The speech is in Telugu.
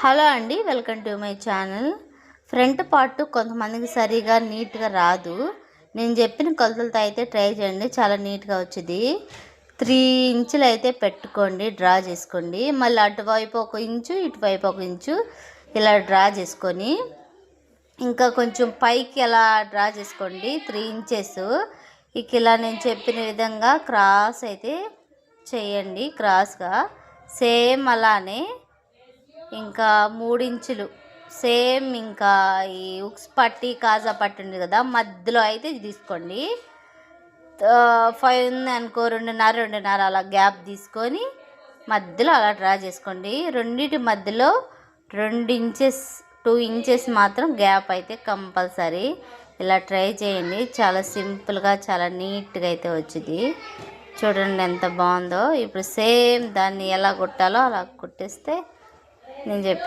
హలో అండి, welcome to my channel. Front part కొంతమందికి సరిగా నీట్గా రాదు. నేను చెప్పిన కొలతలతో అయితే ట్రై చేయండి, చాలా నీట్గా వచ్చింది. 3 ఇంచులు అయితే పెట్టుకోండి, డ్రా చేసుకోండి. మళ్ళీ అటువైపు 1 ఇంచు, ఇటువైపు 1 ఇంచు ఇలా డ్రా చేసుకొని ఇంకా కొంచెం పైకి ఎలా డ్రా చేసుకోండి 3 ఇంచెస్. ఇక ఇలా నేను చెప్పిన విధంగా క్రాస్ అయితే చేయండి, క్రాస్గా. సేమ్ అలానే ఇంకా 3 ఇంచులు సేమ్ ఇంకా ఈ ఉక్స్ పట్టి కాజా పట్టి ఉంది కదా, మధ్యలో అయితే తీసుకోండి. 5 ఉంది అనుకో, 2.5 అలా గ్యాప్ తీసుకొని మధ్యలో అలా డ్రా చేసుకోండి. రెండింటి మధ్యలో 2 ఇంచెస్ మాత్రం గ్యాప్ అయితే కంపల్సరీ. ఇలా ట్రై చేయండి, చాలా సింపుల్గా చాలా నీట్గా అయితే వచ్చింది. చూడండి ఎంత బాగుందో. ఇప్పుడు సేమ్ దాన్ని ఎలా కుట్టాలో అలా కుట్టేస్తే నేను